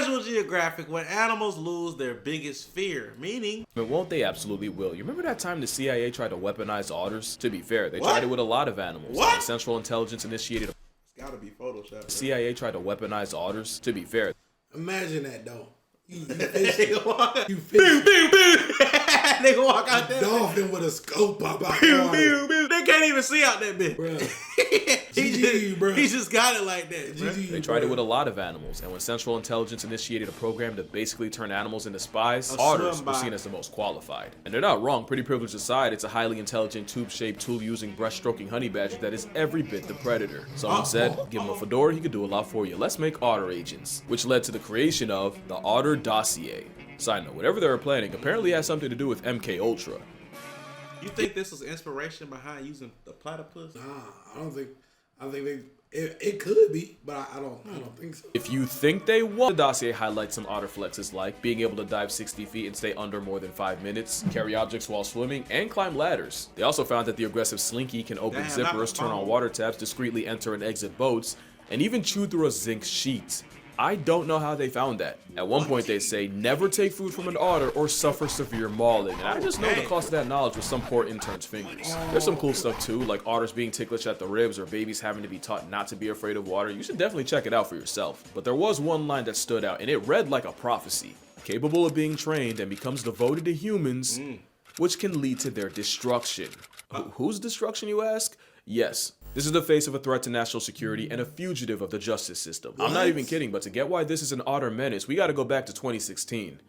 National Geographic, when animals lose their biggest fear, meaning... But won't they? Absolutely will. You remember that time the CIA tried to weaponize otters? To be fair, they tried it with a lot of animals. What? Central Intelligence initiated... It's gotta be Photoshop. The CIA tried to weaponize otters. To be fair. Imagine that, though. You Nigga walk out there. Dolphin with a scope pop out They can't even see out that bitch. He just got it like that. They tried it with a lot of animals, and when Central Intelligence initiated a program to basically turn animals into spies, otters were seen as the most qualified. And they're not wrong. Pretty privilege aside, it's a highly intelligent, tube-shaped, tool-using, breast-stroking honey badger that is every bit the predator. Someone said, give him a fedora, he could do a lot for you. Let's make otter agents, which led to the creation of the Otter Dossier. Side note, whatever they were planning apparently has something to do with MK Ultra. You think this was inspiration behind using the platypus? Nah, I don't think it could be, but I don't think so. If you think they want, the dossier highlights some otter flexes like being able to dive 60 feet and stay under more than 5 minutes, carry objects while swimming, and climb ladders. They also found that the aggressive slinky can open zippers, turn on water taps, discreetly enter and exit boats, and even chew through a zinc sheet. I don't know how they found that. At one point they say, never take food from an otter or suffer severe mauling. And I just know the cost of that knowledge was some poor intern's fingers. There's some cool stuff too, like otters being ticklish at the ribs or babies having to be taught not to be afraid of water. You should definitely check it out for yourself. But there was one line that stood out, and it read like a prophecy. Capable of being trained and becomes devoted to humans, which can lead to their destruction. Whose destruction, you ask? Yes. This is the face of a threat to national security and a fugitive of the justice system. I'm not even kidding, but to get why this is an otter menace, we gotta go back to 2016.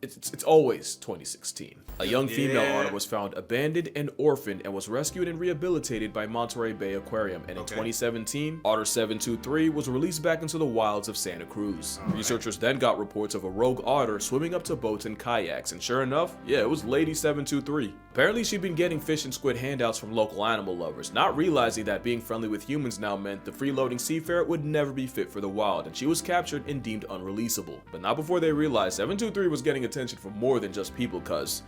It's always 2016. A young female otter was found abandoned and orphaned and was rescued and rehabilitated by Monterey Bay Aquarium. And in 2017, Otter 723 was released back into the wilds of Santa Cruz. Researchers then got reports of a rogue otter swimming up to boats and kayaks, and sure enough, yeah, it was Lady 723. Apparently she'd been getting fish and squid handouts from local animal lovers, not realizing that being friendly with humans now meant the freeloading seafarer would never be fit for the wild, and she was captured and deemed unreleasable. But not before they realized 723 was getting attention from more than just people, cuz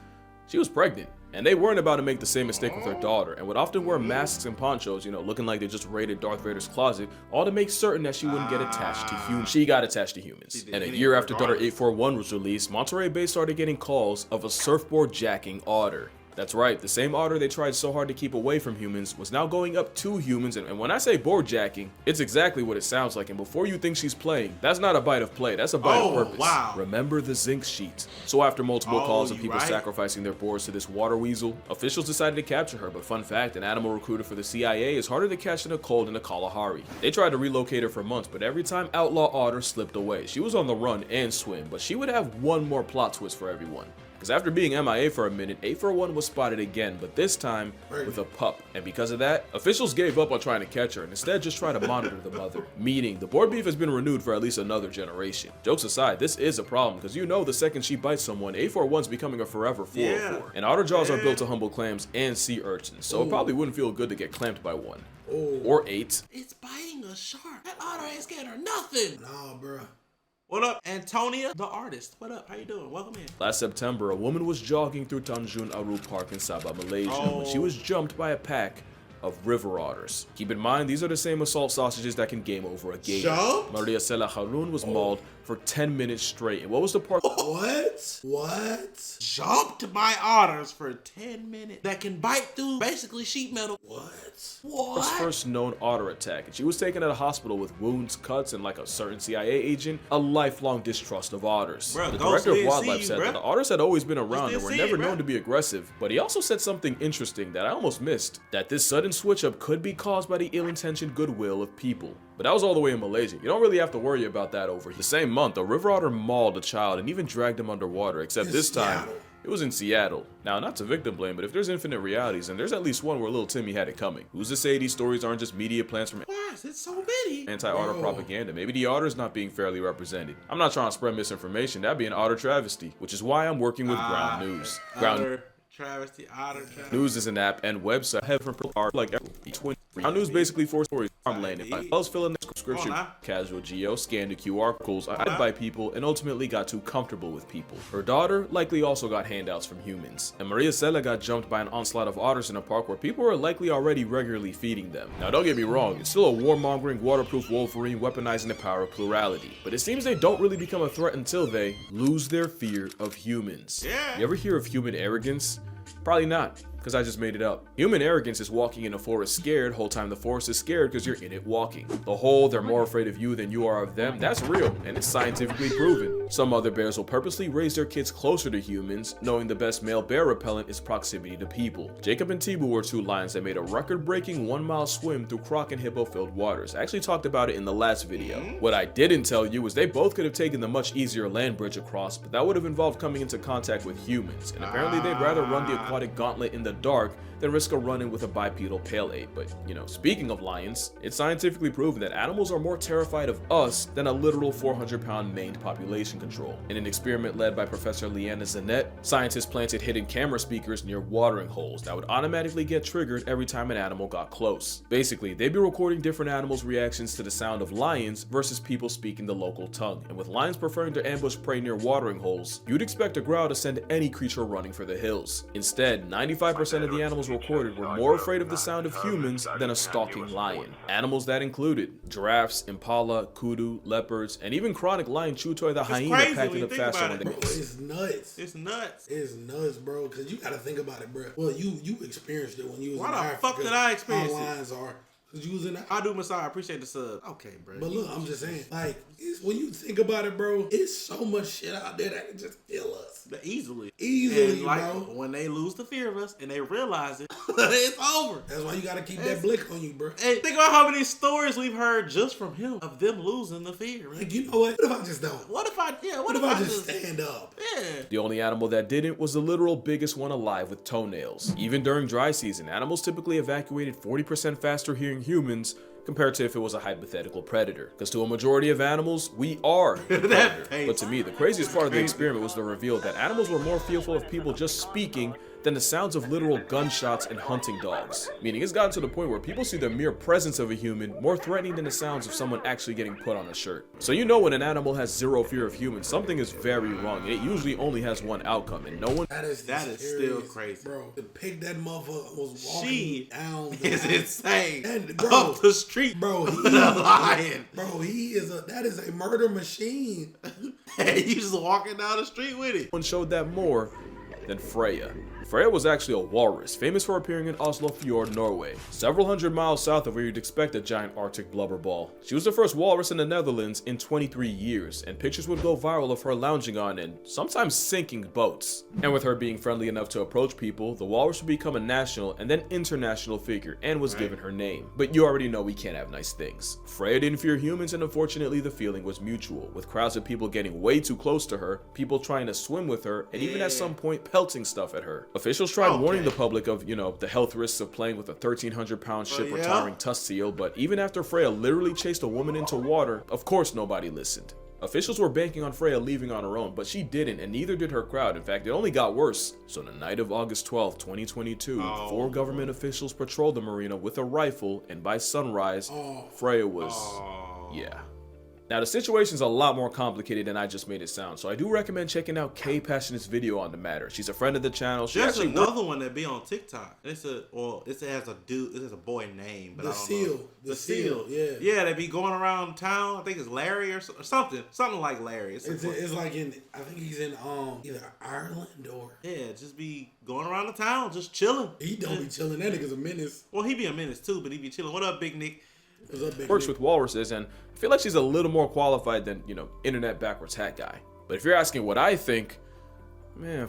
she was pregnant. And they weren't about to make the same mistake with their daughter, and would often wear masks and ponchos, you know, looking like they just raided Darth Vader's closet, all to make certain that she wouldn't get attached to humans. She got attached to humans. And a year after Daughter 841 was released, Monterey Bay started getting calls of a surfboard jacking otter. That's right, the same otter they tried so hard to keep away from humans was now going up to humans, and when I say board jacking, it's exactly what it sounds like. And before you think she's playing, that's not a bite of play, that's a bite of purpose. Wow. Remember the zinc sheet. So after multiple calls of people sacrificing their boards to this water weasel, officials decided to capture her. But fun fact, an animal recruiter for the CIA is harder to catch than a cold in the Kalahari. They tried to relocate her for months, but every time outlaw otter slipped away. She was on the run and swim, but she would have one more plot twist for everyone. Because after being MIA for a minute, 841 was spotted again, but this time with a pup. And because of that, officials gave up on trying to catch her and instead just tried to monitor the mother. Meaning, the board beef has been renewed for at least another generation. Jokes aside, this is a problem, because you know the second she bites someone, 841's becoming a forever 404. And otter jaws are built to humble clams and sea urchins, so it probably wouldn't feel good to get clamped by one. Or 8. It's biting a shark. That otter ain't scared of nothing. Nah, bruh. What up, Antonia, the artist? What up? How you doing? Welcome in. Last September, a woman was jogging through Tanjung Aru Park in Sabah, Malaysia, when she was jumped by a pack of river otters. Keep in mind, these are the same assault sausages that can game over a gator. Maria Sela Harun was mauled for 10 minutes straight. And what was the part? What? Jumped by otters for 10 minutes that can bite through basically sheet metal. What? Her first known otter attack, and she was taken to the hospital with wounds, cuts, and like a certain CIA agent, a lifelong distrust of otters. The director of wildlife said that the otters had always been around and were never known to be aggressive, but he also said something interesting that I almost missed, that this sudden switch up could be caused by the ill-intentioned goodwill of people. But that was all the way in Malaysia. You don't really have to worry about that over here. The same month, a river otter mauled a child and even dragged him underwater, except this time, it was in Seattle. Now, not to victim blame, but if there's infinite realities, and there's at least one where little Timmy had it coming. Who's to say these stories aren't just media plans from so many anti-otter propaganda? Maybe the otter's not being fairly represented. I'm not trying to spread misinformation. That'd be an otter travesty, which is why I'm working with Ground News. Otter travesty. News is an app and website. Ground News basically 4 stories. I'm laying it. I was filling the script subscription, casual geo, scanned the QR codes, eyed by people, and ultimately got too comfortable with people. Her daughter likely also got handouts from humans. And Maria Cela got jumped by an onslaught of otters in a park where people were likely already regularly feeding them. Now don't get me wrong, it's still a warmongering, waterproof Wolverine weaponizing the power of plurality. But it seems they don't really become a threat until they lose their fear of humans. Yeah. You ever hear of human arrogance? Probably not, because I just made it up. Human arrogance is walking in a forest scared, whole time the forest is scared because you're in it walking. The whole they're more afraid of you than you are of them, that's real, and it's scientifically proven. Some other bears will purposely raise their kids closer to humans, knowing the best male bear repellent is proximity to people. Jacob and Tibu were two lions that made a record-breaking 1-mile swim through croc and hippo-filled waters. I actually talked about it in the last video. What I didn't tell you is they both could have taken the much easier land bridge across, but that would have involved coming into contact with humans, and apparently they'd rather run the aquatic gauntlet in the dark than risk a run-in with a bipedal pale ape. But, you know, speaking of lions, it's scientifically proven that animals are more terrified of us than a literal 400-pound maned population control. In an experiment led by Professor Leanna Zanet, scientists planted hidden camera speakers near watering holes that would automatically get triggered every time an animal got close. Basically, they'd be recording different animals' reactions to the sound of lions versus people speaking the local tongue. And with lions preferring to ambush prey near watering holes, you'd expect a growl to send any creature running for the hills. Instead, 95% of the animals recorded were more afraid of the sound of humans than a stalking lion. Animals that included giraffes, impala, kudu, leopards, and even chronic lion Chutoy the hyena packed it up faster when they... Bro, it's nuts. It's nuts. It's nuts, bro. Because you got to think about it, bro. Well, you experienced it when you was in Why the Africa. fuck did I experience how it? lions are. Because you was in I do, Messiah. I appreciate the sub. Okay, bro. But look, I'm just saying, like, when you think about it, bro, it's so much shit out there that can just kill us. Easily. Easily, and like, bro. when they lose the fear of us and they realize it, it's over. That's why you gotta keep that blick on you, bro. Hey, think about how many stories we've heard just from him of them losing the fear. Right? Like, you know what? What if I just don't? What if I just stand up? Yeah. The only animal that didn't was the literal biggest one alive with toenails. Even during dry season, animals typically evacuated 40% faster hearing humans compared to if it was a hypothetical predator. Because to a majority of animals, we are the predator. But to me, the craziest part of the experiment was the reveal that animals were more fearful of people just speaking than the sounds of literal gunshots and hunting dogs. Meaning it's gotten to the point where people see the mere presence of a human more threatening than the sounds of someone actually getting put on a shirt. So you know when an animal has zero fear of humans, something is very wrong. It usually only has one outcome, and no one... That is still crazy. Bro, the pig that motherfucker was walking down is insane. And, bro, off the street. Bro, he lying. Bro, that is a murder machine. Hey, you just walking down the street with it. one showed that more than Freya. Freya was actually a walrus, famous for appearing in Oslo Fjord, Norway, several hundred miles south of where you'd expect a giant Arctic blubber ball. She was the first walrus in the Netherlands in 23 years, and pictures would go viral of her lounging on and sometimes sinking boats. And with her being friendly enough to approach people, the walrus would become a national and then international figure and was given her name. But you already know we can't have nice things. Freya didn't fear humans, and unfortunately the feeling was mutual, with crowds of people getting way too close to her, people trying to swim with her, and even at some point pelting stuff at her. Officials tried warning the public of, the health risks of playing with a 1,300-pound ship or towering tusk seal, but even after Freya literally chased a woman into water, of course nobody listened. Officials were banking on Freya leaving on her own, but she didn't, and neither did her crowd. In fact, it only got worse. So the night of August 12, 2022, 4 government officials patrolled the marina with a rifle, and by sunrise, Freya was, Now, the situation's a lot more complicated than I just made it sound, so I do recommend checking out Kay Passionate's video on the matter. She's a friend of the channel. There's another one that be on TikTok. It has a dude, it has a boy name, but I don't know. The Seal, yeah. Yeah, they be going around town. I think it's Larry or something like Larry. It's like I think he's in either Ireland or... Yeah, just be going around the town, just chilling. He don't be chilling. That nigga's a menace. Well, he be a menace too, but he be chilling. What up, Big Nick? Works with walruses, and I feel like she's a little more qualified than, internet backwards hat guy. But if you're asking what I think, man,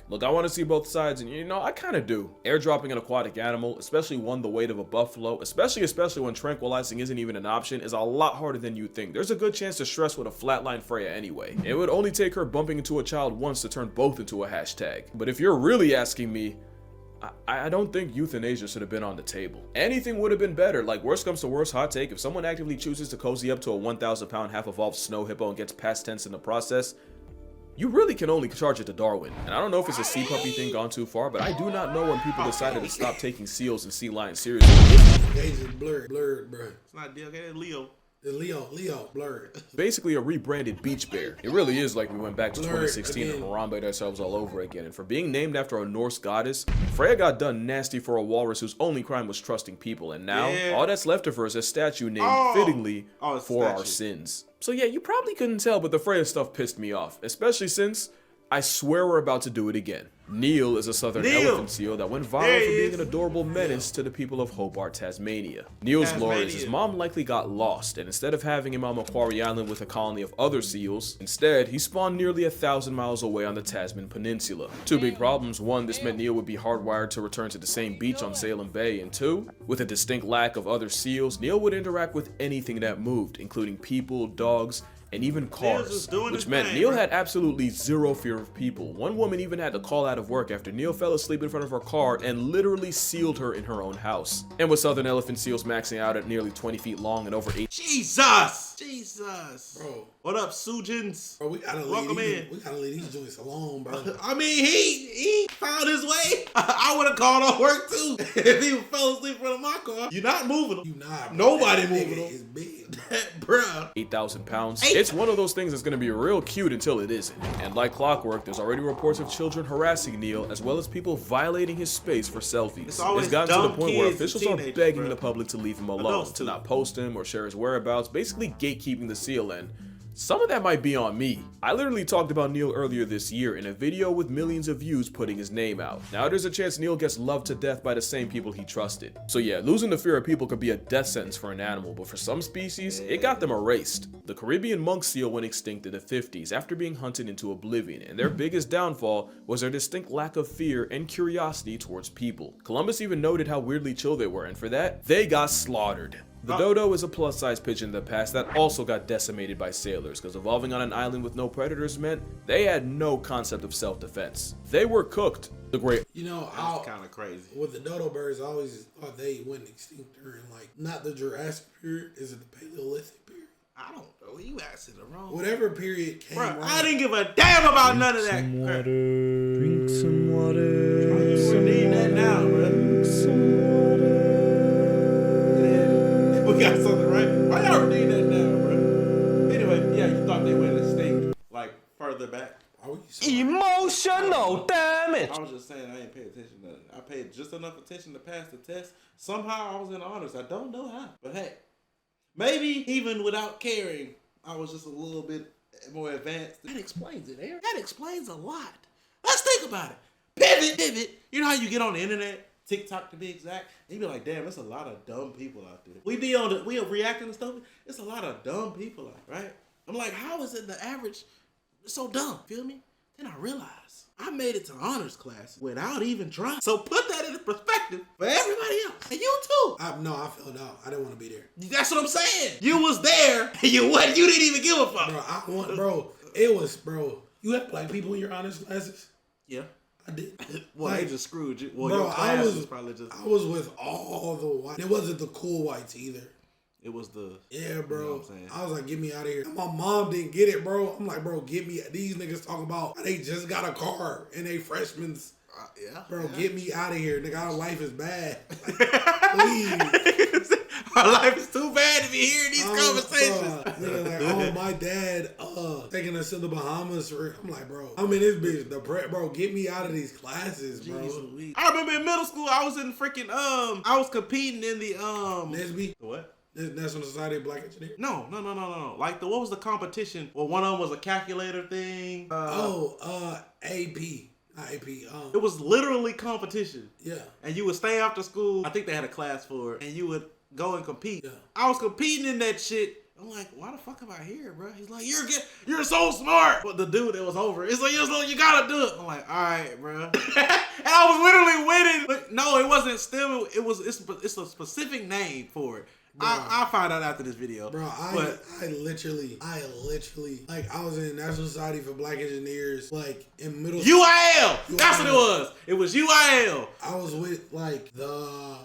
look, I want to see both sides, and I kind of do. Airdropping an aquatic animal, especially one the weight of a buffalo, especially when tranquilizing isn't even an option, is a lot harder than you think. There's a good chance to stress with a flatline Freya anyway. It would only take her bumping into a child once to turn both into a hashtag. But if you're really asking me, I don't think euthanasia should have been on the table. Anything would have been better. Like, worst comes to worst, hot take, if someone actively chooses to cozy up to a 1,000-pound half-evolved snow hippo and gets past tense in the process, you really can only charge it to Darwin. And I don't know if it's a sea puppy thing gone too far, but I do not know when people decided to stop taking seals and sea lions seriously. They just blurred, bro. It's not DLK, it's Leo. Leo, blurred. Basically a rebranded beach bear. It really is like we went back to Blurred 2016 again. and Harambe'd ourselves all over again. And for being named after a Norse goddess, Freya got done nasty for a walrus whose only crime was trusting people. And now, all that's left of her is a statue named fittingly for our sins. So yeah, you probably couldn't tell, but the Freya stuff pissed me off. Especially since I swear we're about to do it again. Neil is a southern elephant seal that went viral for being an adorable menace to the people of Hobart, Tasmania. Neil's lore is his mom likely got lost, and instead of having him on Macquarie Island with a colony of other seals, instead he spawned nearly 1,000 miles away on the Tasman Peninsula. Two big problems: one, this meant Neil would be hardwired to return to the same beach on Salem Bay, and two, with a distinct lack of other seals, Neil would interact with anything that moved, including people, dogs, and even cars, which meant Neil had absolutely zero fear of people. One woman even had to call out of work after Neil fell asleep in front of her car and literally sealed her in her own house. And with southern elephant seals maxing out at nearly 20 feet long and over 8. Jesus! Bro. What up, Sujins? Bro, we gotta leave these joints alone, bro. I mean, he found his way. I would have called off work too if he fell asleep in front of my car. You're not moving him. You not, bro. Nobody moving him. It's big, bro. 8,000 pounds. It's one of those things that's gonna be real cute until it isn't. And like clockwork, there's already reports of children harassing Neil, as well as people violating his space for selfies. It's gotten to the point where officials are begging the public to leave him alone, to not post him or share his whereabouts, basically gatekeeping the seal. And some of that might be on me. I literally talked about Neil earlier this year in a video with millions of views putting his name out. Now there's a chance Neil gets loved to death by the same people he trusted. So yeah, losing the fear of people could be a death sentence for an animal, but for some species, it got them erased. The Caribbean monk seal went extinct in the 50s after being hunted into oblivion, and their biggest downfall was their distinct lack of fear and curiosity towards people. Columbus even noted how weirdly chill they were, and for that, they got slaughtered. The dodo is a plus-size pigeon in the past that also got decimated by sailors, because evolving on an island with no predators meant they had no concept of self-defense. They were cooked. The great. You know, that's kind of crazy. With the dodo birds, I always thought they went extinct during, like, not the Jurassic period. Is it the Paleolithic period? I don't know. You asking the wrong. Whatever period came. Bro, I didn't give a damn about none of that. Drink some water. We need that now, bro. Drink some water. We got something right. Why y'all need that now, bro? Anyway, yeah, you thought they went extinct, like further back. Emotional damage. I was just saying I ain't pay attention to that. I paid just enough attention to pass the test. Somehow I was in honors. I don't know how, but hey, maybe even without caring, I was just a little bit more advanced. That explains it, Aaron. That explains a lot. Let's think about it. Pivot. You know how you get on the internet? TikTok to be exact, and you be like, damn, there's a lot of dumb people out there. We are reacting to stuff. It's a lot of dumb people out, right? I'm like, how is it the average so dumb? Feel me? Then I realized I made it to honors class without even trying. So put that into perspective for everybody else, and you too. No, I failed out. I didn't want to be there. That's what I'm saying. You was there, and you didn't even give a fuck. Bro. You had black people in your honors classes? Yeah. I did. Well, they just screwed you. Well, bro, your class was probably just. I was with all the whites. It wasn't the cool whites either. It was the. Yeah, bro. You know what I'm saying? I was like, get me out of here. My mom didn't get it, bro. I'm like, bro, get me. These niggas talk about they just got a car and they freshmen. Yeah. Bro, get me out of here. Nigga, our life is bad. Like, please. Our life is too bad to be hearing these conversations. Nigga, like, my dad taking us to the Bahamas. I'm like, bro, I'm in this bitch. Bro, get me out of these classes, bro. Jeez, I remember in middle school, I was in freaking, I was competing in the, Nesby? What? National Society of Black Engineers? No. Like, what was the competition? Well, one of them was a calculator thing. AP. Not AP. It was literally competition. Yeah. And you would stay after school. I think they had a class for it. And you would go and compete. Yeah. I was competing in that shit. I'm like, why the fuck am I here, bro? He's like, you're so smart. But the dude that was over, it's like, you gotta do it. I'm like, all right, bro. And I was literally winning. But no, it wasn't STEM. It's a specific name for it. I'll find out after this video. Bro, I literally, like, I was in National Society for Black Engineers, like, in middle school. UIL! That's what it was. It was UIL. I was with, like,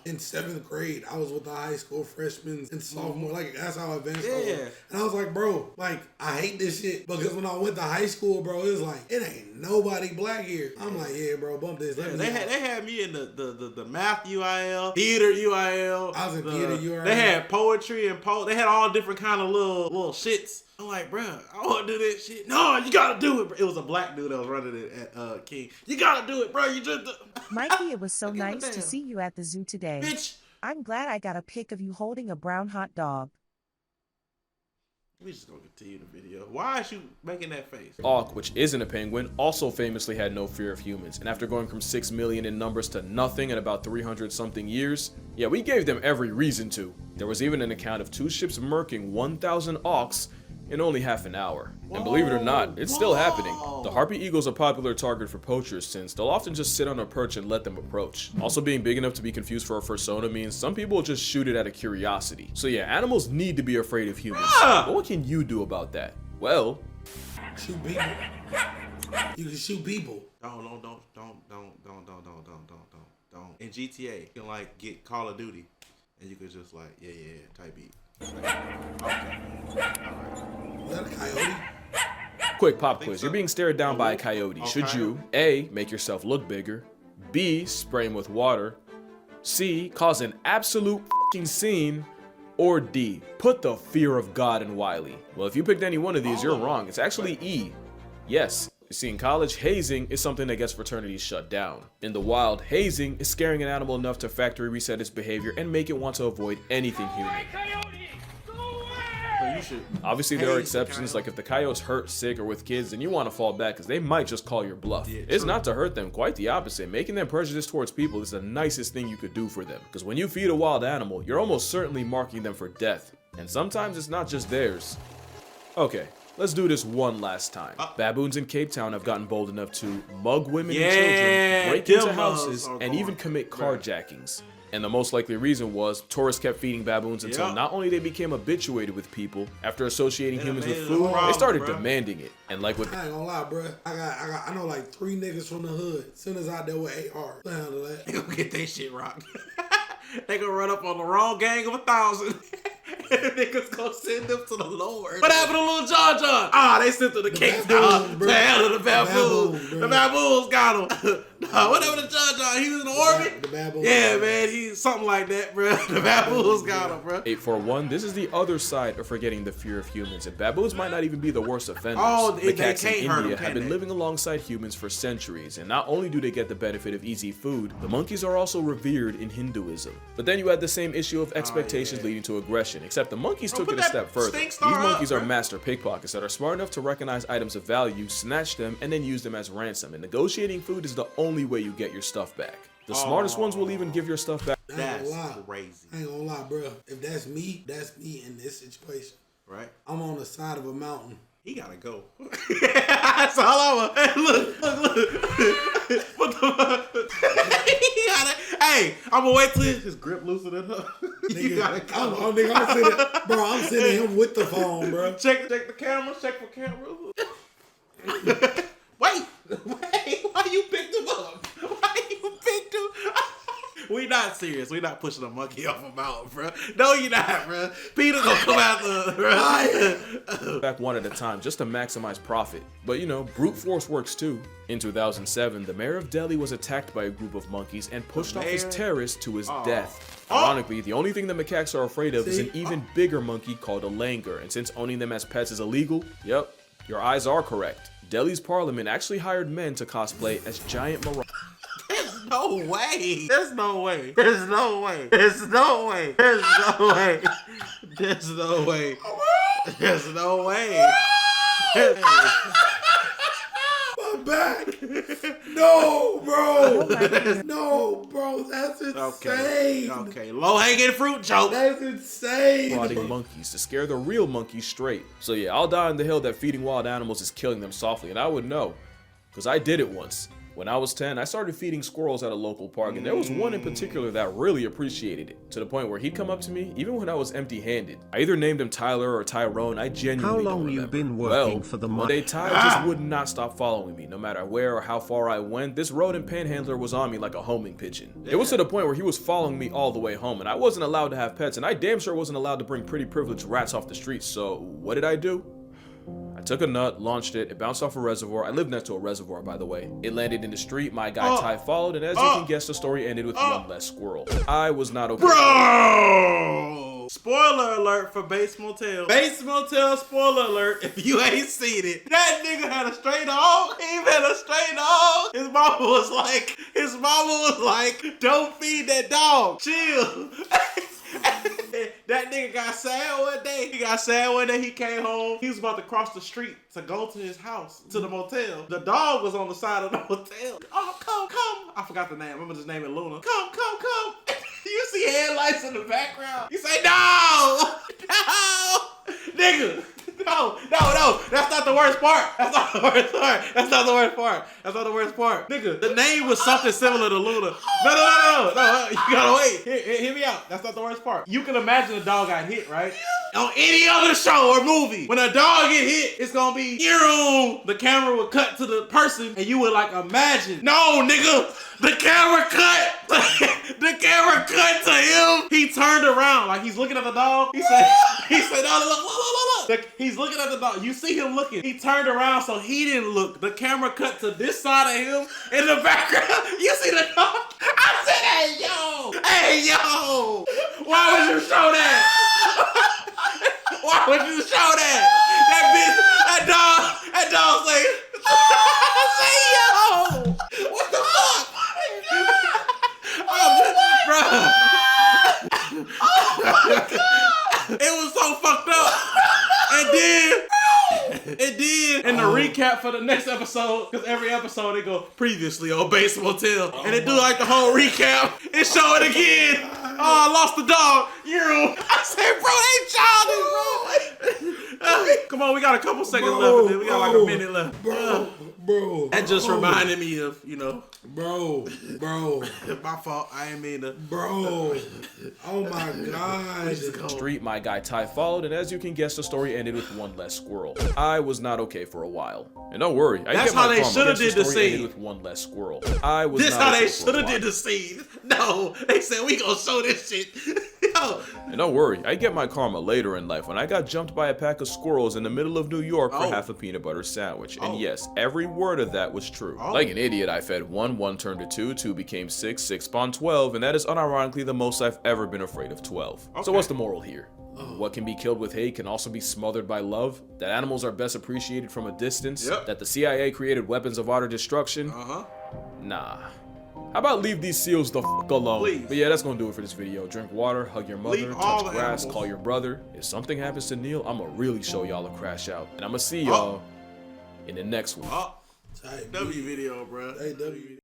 in 7th grade, I was with the high school freshmen and sophomore. Like, that's how advanced I was. And I was like, bro, like, I hate this shit. Because when I went to high school, bro, it was like, it ain't nobody black here. I'm like, yeah, bro, bump this. They had me in the math UIL, theater UIL. I was in theater UIL. They had had poetry and they had all different kind of little shits. I'm like, bro, I want to do this shit. No, you gotta do it, bro. It was a black dude that was running it at King. You gotta do it, bro. You just Mikey, it was so nice to see you at the zoo today. Bitch. I'm glad I got a pic of you holding a brown hot dog. We just gonna continue the video. Why is you making that face? Auk, which isn't a penguin, also famously had no fear of humans, and after going from 6 million in numbers to nothing in about 300 something years, yeah, we gave them every reason to. There was even an account of 2 ships murking 1,000 auks in only half an hour. And believe it or not, it's still happening. The harpy eagle's a popular target for poachers since they'll often just sit on a perch and let them approach. Also, being big enough to be confused for a fursona means some people will just shoot it out of curiosity. So yeah, animals need to be afraid of humans. But what can you do about that? Well, shoot people. You can shoot people. Don't. In GTA, you can like get Call of Duty, and you could just like type beat. Okay. Is that a coyote? Quick pop quiz. You're being stared down by a coyote. Should you A, make yourself look bigger, B, spray him with water, C, cause an absolute fucking scene, or D, put the fear of God in Wiley? Well, if you picked any one of these, you're wrong. It's actually E. Yes. You see, in college, hazing is something that gets fraternities shut down. In the wild, hazing is scaring an animal enough to factory reset its behavior and make it want to avoid anything human. Obviously, there are exceptions, like if the coyote's hurt, sick, or with kids, then you want to fall back because they might just call your bluff. It's not to hurt them, quite the opposite. Making them prejudiced towards people is the nicest thing you could do for them. Because when you feed a wild animal, you're almost certainly marking them for death. And sometimes it's not just theirs. Okay. Let's do this one last time. Baboons in Cape Town have gotten bold enough to mug women and children, break into houses, and even commit carjackings. And the most likely reason was tourists kept feeding baboons until not only they became habituated with people, after associating humans with food, they started demanding it. And like with I ain't gonna lie, bro. I know like 3 niggas from the hood. Send us out there with AR. Handle that. They gonna get that shit rocked. They gonna run up on the wrong gang of 1,000. Niggas gonna send them to the Lord. What happened to little John John? They sent to the Cape Town. The hell of the baboons. The baboons got him. What happened to John John? He was in the orbit? The baboons. Yeah, man. He's something like that, bro. The baboons got him, bro. 841, this is the other side of forgetting the fear of humans. And baboons might not even be the worst offenders. Macaques in India have been living alongside humans for centuries. And not only do they get the benefit of easy food, the monkeys are also revered in Hinduism. But then you had the same issue of expectations leading to aggression, except the monkeys took it a step further. These monkeys are master pickpockets that are smart enough to recognize items of value, snatch them, and then use them as ransom. And negotiating food is the only way you get your stuff back. The smartest ones will even give your stuff back. That's crazy. I ain't gonna lie, bro. If that's me in this situation. Right. I'm on the side of a mountain. He gotta go. That's all over. Hey, look. What the fuck? Hey, I'm gonna wait till his grip loosen it up. You gotta go. I'm sitting him with the phone, bro. Check the camera. Check for camera. Wait. Why you picked him up? We not serious. We not pushing a monkey off a mountain, bro. No, you not, bro. Peter gonna come after, bro. Back one at a time, just to maximize profit. But you know, brute force works too. In 2007, the mayor of Delhi was attacked by a group of monkeys and pushed off his terrace to his death. Ironically, the only thing the macaques are afraid of is an even bigger monkey called a langur. And since owning them as pets is illegal, yep, your eyes are correct. Delhi's parliament actually hired men to cosplay as giant maracas. There's no way. There's no way. There's no way. There's no way. There's no way. There's no way. There's no way. I'm back. No, bro. No, bro. That's insane. Okay. Low hanging fruit joke. That's insane. Prodding monkeys to scare the real monkeys straight. So yeah, I'll die on the hill that feeding wild animals is killing them softly, and I would know, because I did it once. When I was 10, I started feeding squirrels at a local park, and there was one in particular that really appreciated it, to the point where he'd come up to me even when I was empty-handed. I either named him Tyler or Tyrone, I genuinely don't remember. How long you been working for the money? One day, Ty just would not stop following me, no matter where or how far I went. This rodent panhandler was on me like a homing pigeon. It was to the point where he was following me all the way home, and I wasn't allowed to have pets, and I damn sure wasn't allowed to bring pretty privileged rats off the streets, so what did I do? I I took a nut, launched it, it bounced off a reservoir. I lived next to a reservoir, by the way. It landed in the street, my guy Ty followed, and as you can guess, the story ended with one less squirrel. I was not okay. Bro! Spoiler alert for Bates Motel. Bates Motel spoiler alert if you ain't seen it. That nigga had a stray dog. He had a stray dog. His mama was like, don't feed that dog. Chill. That nigga got sad one day. He came home. He was about to cross the street to go to his house, to the motel. The dog was on the side of the motel. Oh, come. I forgot the name. I'm gonna just name it Luna. Come. You see headlights in the background. You say, no. Nigga. No. That's not the worst part. Nigga, the name was something similar to Luna. No. You gotta wait. Hear me out. That's not the worst part. You can imagine a dog got hit, right? On any other show or movie, when a dog get hit, it's gonna be, the camera would cut to the person and you would like imagine. No, nigga. The camera cut to him. He turned around like he's looking at the dog. He said, no, look. He's looking at the dog. You see him looking. He turned around so he didn't look. The camera cut to this side of him in the background. You see the dog? I said, hey, yo. Why would you show that? Why would you show that? That dog say, yo. What the fuck? It was so fucked up. And then in the recap for the next episode, because every episode they go previously on Bates Motel, and they do like the whole recap and show it again. Oh, I lost the dog. I said, bro, they childish, bro. Come on, we got a couple seconds left, and then we got like a minute left. Bro. That just reminded me of, Bro. my fault. I ain't mean to. Bro. Oh my God. Street, my guy Ty followed, and as you can guess, the story ended with one less squirrel. I was not okay for a while. And don't worry, that's how they should have did the scene. Ended with one less squirrel. I was this not how okay they should have did the scene. No, they said we gonna show this shit. And don't worry, I get my karma later in life when I got jumped by a pack of squirrels in the middle of New York for half a peanut butter sandwich. And yes, every word of that was true. Like an idiot, I fed 1, 1 turned to 2, 2 became 6, 6 spawned 12, and that is unironically the most I've ever been afraid of 12. So what's the moral here? What can be killed with hate can also be smothered by love. That animals are best appreciated from a distance. That the CIA created weapons of utter destruction. Nah. How about leave these seals the fuck alone? Please. But yeah, that's gonna do it for this video. Drink water, hug your mother, touch grass, call your brother. If something happens to Neil, I'ma really show y'all a crash out. And I'ma see y'all in the next one. W video, bro.